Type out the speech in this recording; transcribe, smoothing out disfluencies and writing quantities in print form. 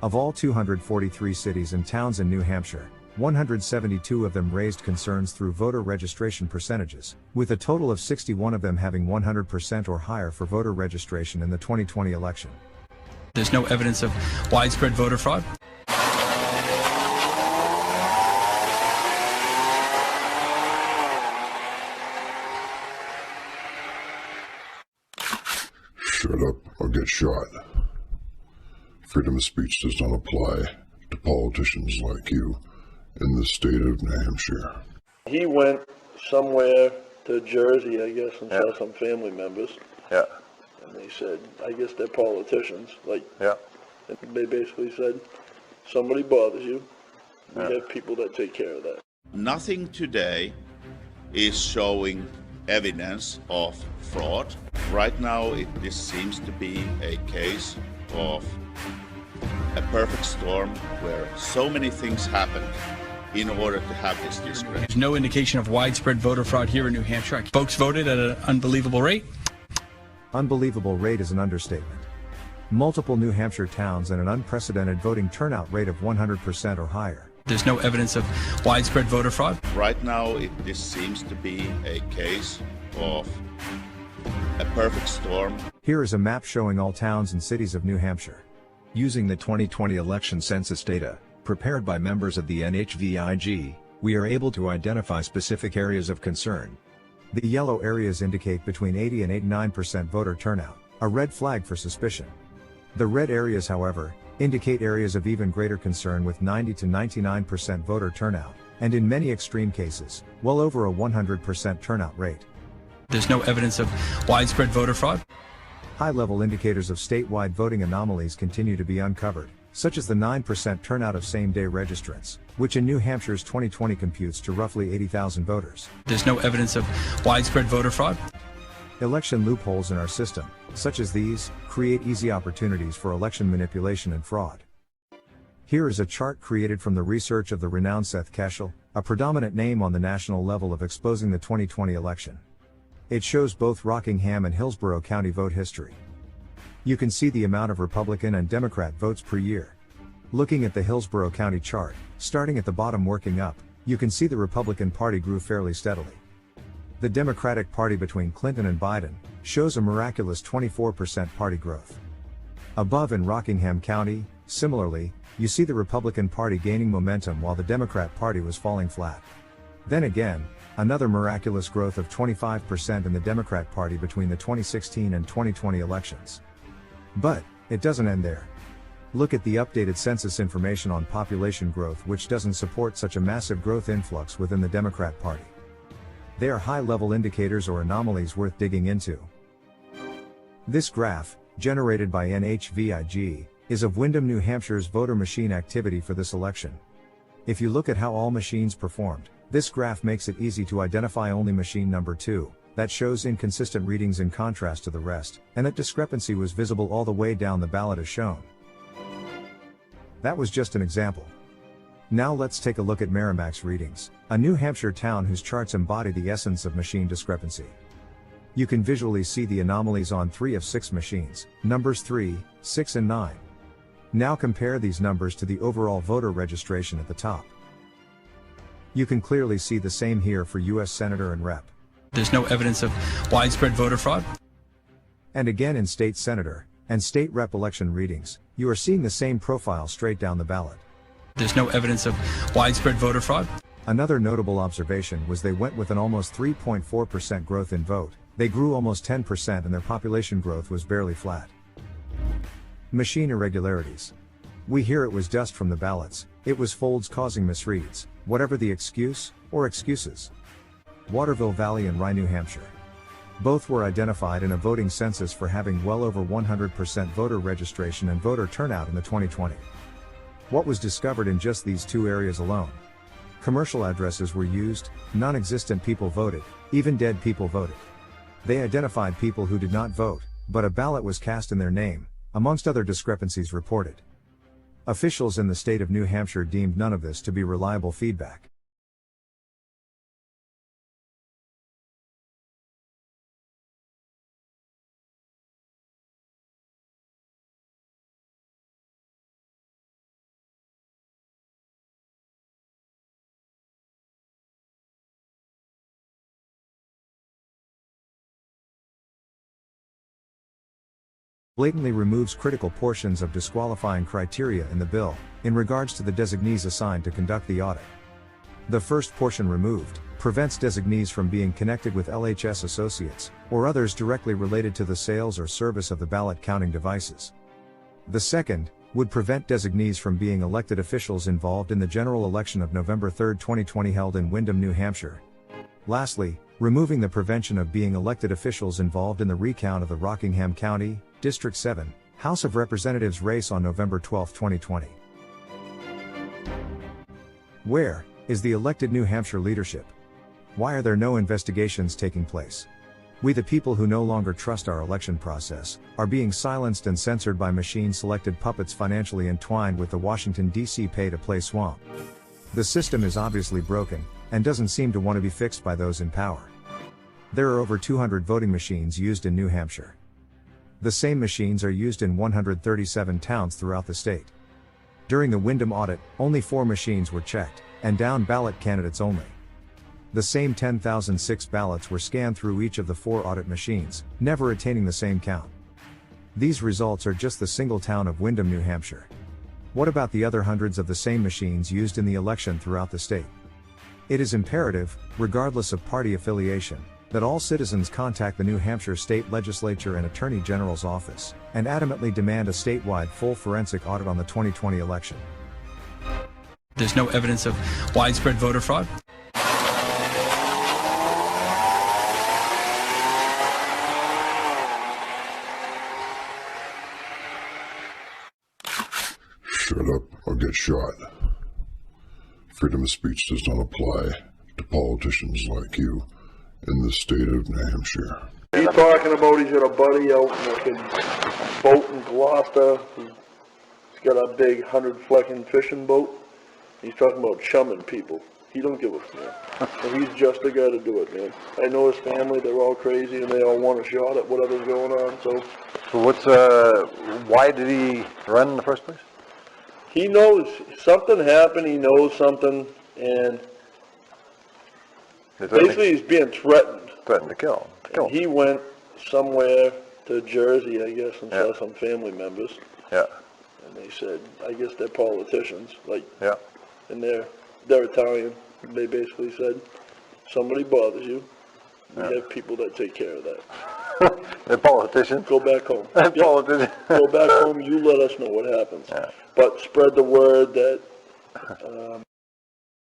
Of all 243 cities and towns in New Hampshire, 172 of them raised concerns through voter registration percentages, with a total of 61 of them having 100% or higher for voter registration in the 2020 election. There's no evidence of widespread voter fraud. Shut up or get shot. Freedom of speech does not apply to politicians like you in the state of New Hampshire. He went somewhere to Jersey, I guess, and saw some family members. Yeah. And they said, I guess they're politicians. Yeah. And they basically said, somebody bothers you, we have people that take care of that. Nothing today is showing evidence of fraud. Right now, this seems to be a case of a perfect storm where so many things happened in order to have this discredit. There's no indication of widespread voter fraud here in New Hampshire. Folks voted at an unbelievable rate. Unbelievable rate is an understatement. Multiple New Hampshire towns and an unprecedented voting turnout rate of 100% or higher. There's no evidence of widespread voter fraud. Right now, this seems to be a case of a perfect storm. Here is a map showing all towns and cities of New Hampshire. Using the 2020 election census data, prepared by members of the NHVIG, we are able to identify specific areas of concern. The yellow areas indicate between 80 and 89% voter turnout, a red flag for suspicion. The red areas, however, indicate areas of even greater concern with 90 to 99% voter turnout, and in many extreme cases, well over a 100% turnout rate. There's no evidence of widespread voter fraud. High-level indicators of statewide voting anomalies continue to be uncovered, such as the 9% turnout of same-day registrants, which in New Hampshire's 2020 computes to roughly 80,000 voters. There's no evidence of widespread voter fraud. Election loopholes in our system, such as these, create easy opportunities for election manipulation and fraud. Here is a chart created from the research of the renowned Seth Keshel, a predominant name on the national level of exposing the 2020 election. It shows both Rockingham and Hillsborough County vote history. You can see the amount of Republican and Democrat votes per year. Looking at the Hillsborough County chart, starting at the bottom working up, you can see the Republican Party grew fairly steadily. The Democratic Party between Clinton and Biden shows a miraculous 24% party growth. Above in Rockingham County, similarly, you see the Republican Party gaining momentum while the Democrat Party was falling flat. Then again, another miraculous growth of 25% in the Democrat Party between the 2016 and 2020 elections. But it doesn't end there. Look at the updated census information on population growth, which doesn't support such a massive growth influx within the Democrat Party. They are high-level indicators or anomalies worth digging into. This graph, generated by NHVIG, is of Windham, New Hampshire's voter machine activity for this election. If you look at how all machines performed, this graph makes it easy to identify only machine number 2, that shows inconsistent readings in contrast to the rest, and that discrepancy was visible all the way down the ballot as shown. That was just an example. Now let's take a look at Merrimack's readings, a New Hampshire town whose charts embody the essence of machine discrepancy. You can visually see the anomalies on 3 of 6 machines, numbers 3, 6 and 9. Now compare these numbers to the overall voter registration at the top. You can clearly see the same here for U.S. Senator and Rep. There's no evidence of widespread voter fraud. And again in state senator and state rep election readings, you are seeing the same profile straight down the ballot. There's no evidence of widespread voter fraud. Another notable observation was they went with an almost 3.4% growth in vote. They grew almost 10% and their population growth was barely flat. Machine irregularities. We hear it was dust from the ballots, it was folds causing misreads, whatever the excuse, or excuses. Waterville Valley and Rye, New Hampshire. Both were identified in a voting census for having well over 100% voter registration and voter turnout in the 2020. What was discovered in just these 2 areas alone? Commercial addresses were used, non-existent people voted, even dead people voted. They identified people who did not vote, but a ballot was cast in their name, amongst other discrepancies reported. Officials in the state of New Hampshire deemed none of this to be reliable feedback. blatantly removes critical portions of disqualifying criteria in the bill, in regards to the designees assigned to conduct the audit. The first portion removed prevents designees from being connected with LHS Associates, or others directly related to the sales or service of the ballot counting devices. The second would prevent designees from being elected officials involved in the general election of November 3, 2020 held in Windham, New Hampshire. Lastly, removing the prevention of being elected officials involved in the recount of the Rockingham County, District 7, House of Representatives race on November 12, 2020. Where is the elected New Hampshire leadership? Why are there no investigations taking place? We, the people who no longer trust our election process, are being silenced and censored by machine-selected puppets financially entwined with the Washington, D.C. pay-to-play swamp. The system is obviously broken, and doesn't seem to want to be fixed by those in power. There are over 200 voting machines used in New Hampshire. The same machines are used in 137 towns throughout the state. During the Windham audit, only 4 machines were checked, and down-ballot candidates only. The same 10,006 ballots were scanned through each of the 4 audit machines, never attaining the same count. These results are just the single town of Windham, New Hampshire. What about the other hundreds of the same machines used in the election throughout the state? It is imperative, regardless of party affiliation, that all citizens contact the New Hampshire State Legislature and Attorney General's office, and adamantly demand a statewide full forensic audit on the 2020 election. There's no evidence of widespread voter fraud. Shut up or get shot. Freedom of speech does not apply to politicians like you in the state of New Hampshire. He's talking about he's got a buddy out in a boat in Gloucester. He's got a big 100-flecking fishing boat. He's talking about chumming people. He don't give a fuck. And he's just the guy to do it, man. I know his family, they're all crazy and they all want a shot at whatever's going on, so. So why did he run in the first place? He knows something happened, he knows something, and basically he's being threatened. Threatened to kill. And he went somewhere to Jersey, I guess, and saw some family members. Yeah. And they said, I guess they're politicians, like, Yeah. and they're Italian. They basically said, somebody bothers you, we have people that take care of that. They're politicians. Go back home. They're Yep. politicians. Go back home, you let us know what happens. Yeah. But spread the word that